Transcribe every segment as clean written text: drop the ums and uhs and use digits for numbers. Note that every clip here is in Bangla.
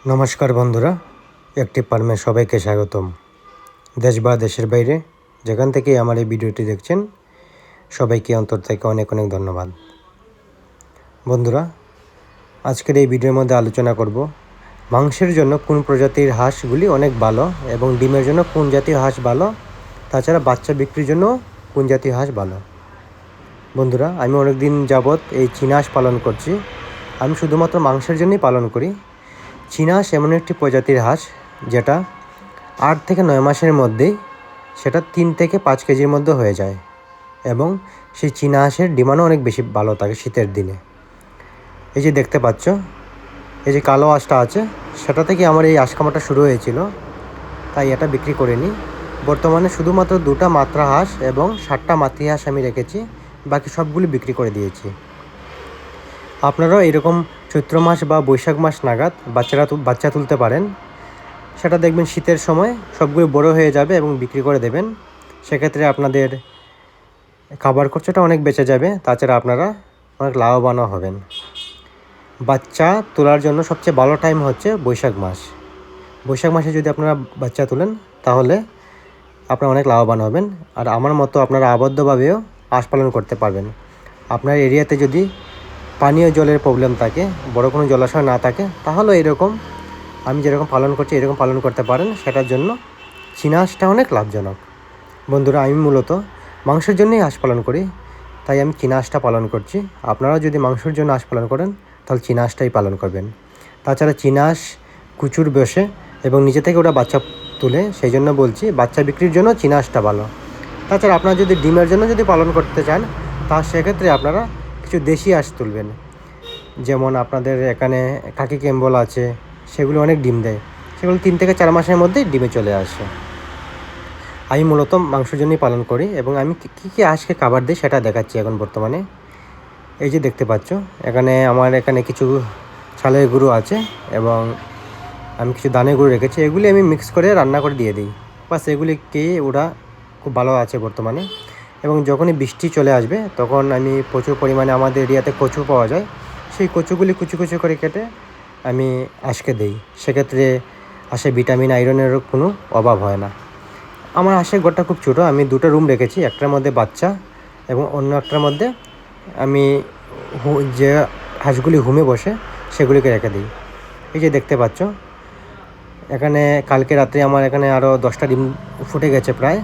নমস্কার বন্ধুরা, একটি ফার্মে সবাইকে স্বাগতম। দেশ বা দেশের বাইরে যেখান থেকে আমার এই ভিডিওটি দেখছেন সবাইকে অন্তর থেকে অনেক অনেক ধন্যবাদ। বন্ধুরা, আজকের এই ভিডিওর মধ্যে আলোচনা করব মাংসের জন্য কোন প্রজাতির হাঁসগুলি অনেক ভালো এবং ডিমের জন্য কোন জাতীয় হাঁস ভালো, তাছাড়া বাচ্চা বিক্রির জন্য কোন জাতীয় হাঁস ভালো। বন্ধুরা, আমি অনেক দিন যাবৎ এই চীনা হাঁস পালন করছি। আমি শুধুমাত্র মাংসের জন্যই পালন করি। চীনা হাঁস এমন একটি প্রজাতির হাঁস যেটা 8 থেকে 9 মাসের মধ্যেই সেটা 3 থেকে 5 কেজির মধ্যে হয়ে যায় এবং সেই চীনা হাঁসের ডিমান্ডও অনেক বেশি ভালো থাকে শীতের দিনে। এই যে দেখতে পাচ্ছ, এই যে কালো হাঁসটা আছে, সেটা থেকে আমার এই হাঁস খামারটা শুরু হয়েছিল, তাই এটা বিক্রি করিনি। বর্তমানে শুধুমাত্র 2টা মাত্রা হাঁস এবং 7টা মাতৃ হাঁস আমি রেখেছি, বাকি সবগুলি বিক্রি করে দিয়েছি। আপনারাও এরকম চৈত্র মাস বা বৈশাখ মাস নাগাদ বাচ্চা তুলতে পারেন। সেটা দেখবেন শীতের সময় সবগুলো বড় হয়ে যাবে এবং বিক্রি করে দেবেন। সেক্ষেত্রে আপনাদের খাবার খরচাটা অনেক বেঁচে যাবে, তাছাড়া আপনারা অনেক লাভবানও হবেন। বাচ্চা তোলার জন্য সবচেয়ে ভালো টাইম হচ্ছে বৈশাখ মাস। বৈশাখ মাসে যদি আপনারা বাচ্চা তোলেন তাহলে আপনারা অনেক লাভবান হবেন। আর আমার মতো আপনারা আবদ্ধভাবেও হাঁস পালন করতে পারবেন। আপনার এরিয়াতে যদি পানীয় জলের প্রবলেম থাকে, বড় কোনো জলাশয় না থাকে, তাহলে এরকম আমি যেরকম পালন করছি এরকম পালন করতে পারেন। সেটার জন্য চীনা হাঁসটা অনেক লাভজনক। বন্ধুরা, আমি মূলত মাংসের জন্যই হাঁস পালন করি, তাই আমি চীনা হাঁসটা পালন করছি। আপনারাও যদি মাংসের জন্য হাঁস পালন করেন তাহলে চীনা হাঁসটাই পালন করবেন। তাছাড়া চীনা হাঁস কুচুর বসে এবং নিচে থেকে ওরা বাচ্চা তুলে, সেই জন্য বলছি বাচ্চা বিক্রির জন্য চীনা হাঁসটা ভালো। তাছাড়া আপনারা যদি ডিমের জন্য যদি পালন করতে চান, তা সেক্ষেত্রে আপনারা কিছু দেশি হাঁস তুলবেন। যেমন আপনাদের এখানে কাকি ক্যাম্বল আছে, সেগুলো অনেক ডিম দেয়। সেগুলো 3 থেকে 4 মাসের মধ্যেই ডিমে চলে আসে। আমি মূলত মাংসের জন্যই পালন করি এবং আমি কী হাঁসকে খাবার দিই সেটা দেখাচ্ছি এখন বর্তমানে। এই যে দেখতে পাচ্ছ, আমার এখানে কিছু ছালের গুঁড়ো আছে এবং আমি কিছু দানের গুঁড়ো রেখেছি। এগুলি আমি মিক্স করে রান্না করে দিয়ে দিই। বাস এগুলি খেয়ে ওরা খুব ভালো আছে বর্তমানে। এবং যখনই বৃষ্টি চলে আসবে তখন আমি প্রচুর পরিমাণে আমাদের এরিয়াতে কচু পাওয়া যায়, সেই কচুগুলি কুচি কুচি করে কেটে আমি হাঁসকে দিই। সেক্ষেত্রে হাঁসে ভিটামিন আয়রনেরও কোনো অভাব হয় না। আমার হাঁসের ঘরটা খুব ছোটো, আমি 2টা রুম রেখেছি। একটার মধ্যে বাচ্চা এবং অন্য একটার মধ্যে আমি যে হাঁসগুলি ঘুমে বসে সেগুলিকে রেখে দিই। এই যে দেখতে পাচ্ছ, এখানে কালকে রাত্রে আমার এখানে আরও 10টা ডিম ফুটে গেছে। প্রায়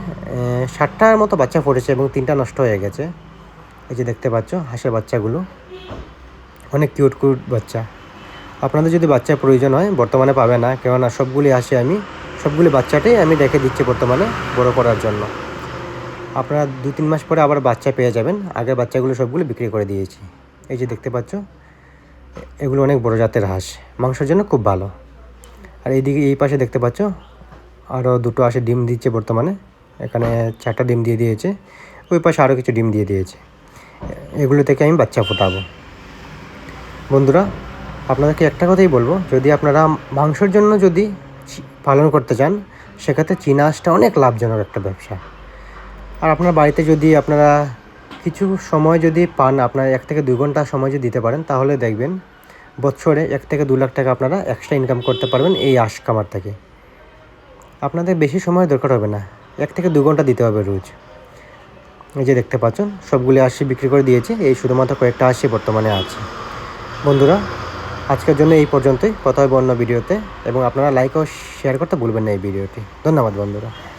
60টার মতো বাচ্চা ফুটেছে এবং 3টা নষ্ট হয়ে গেছে। এই যে দেখতে পাচ্ছ হাঁসের বাচ্চাগুলো, অনেক কিউট কিউট বাচ্চা। আপনাদের যদি বাচ্চার প্রয়োজন হয় বর্তমানে পাবে না, কেননা সবগুলি বাচ্চাটাই আমি রেখে দিচ্ছি বর্তমানে বড় করার জন্য। আপনারা 2-3 মাস পরে আবার বাচ্চা পেয়ে যাবেন। আগের বাচ্চাগুলো সবগুলো বিক্রি করে দিয়েছি। এই যে দেখতে পাচ্ছ, এগুলো অনেক বড় জাতের হাঁস, মাংসের জন্য খুব ভালো। আর এইদিকে এই পাশে দেখতে পাচ্ছ আরও 2টো হাঁসে ডিম দিচ্ছে বর্তমানে। এখানে 4টা ডিম দিয়ে দিয়েছে, ওই পাশে আরও কিছু ডিম দিয়ে দিয়েছে। এগুলো থেকে আমি বাচ্চা ফোটাবো। বন্ধুরা, আপনাদেরকে একটা কথাই বলবো, যদি আপনারা মাংসের জন্য যদি পালন করতে চান, সেক্ষেত্রে চীনা হাঁসটা অনেক লাভজনক একটা ব্যবসা। আর আপনার বাড়িতে যদি আপনারা কিছু সময় যদি পান, আপনার 1 থেকে 2 ঘন্টা সময় যদি দিতে পারেন, তাহলে দেখবেন বছরে 1 থেকে 2 লাখ টাকা আপনারা এক্সট্রা ইনকাম করতে পারবেন এই হাঁস খামার থেকে। আপনাদের বেশি সময় দরকার হবে না, 1 থেকে 2 ঘন্টা দিতে হবে রোজ। এই যে দেখতে পাচ্ছেন সবগুলি হাঁসি বিক্রি করে দিয়েছে, এই শুধুমাত্র কয়েকটা হাঁসি বর্তমানে আছে। বন্ধুরা, আজকের জন্য এই পর্যন্তই। কথা হবে অন্য ভিডিওতে, এবং আপনারা লাইক ও শেয়ার করতে ভুলবেন না এই ভিডিওটি। ধন্যবাদ বন্ধুরা।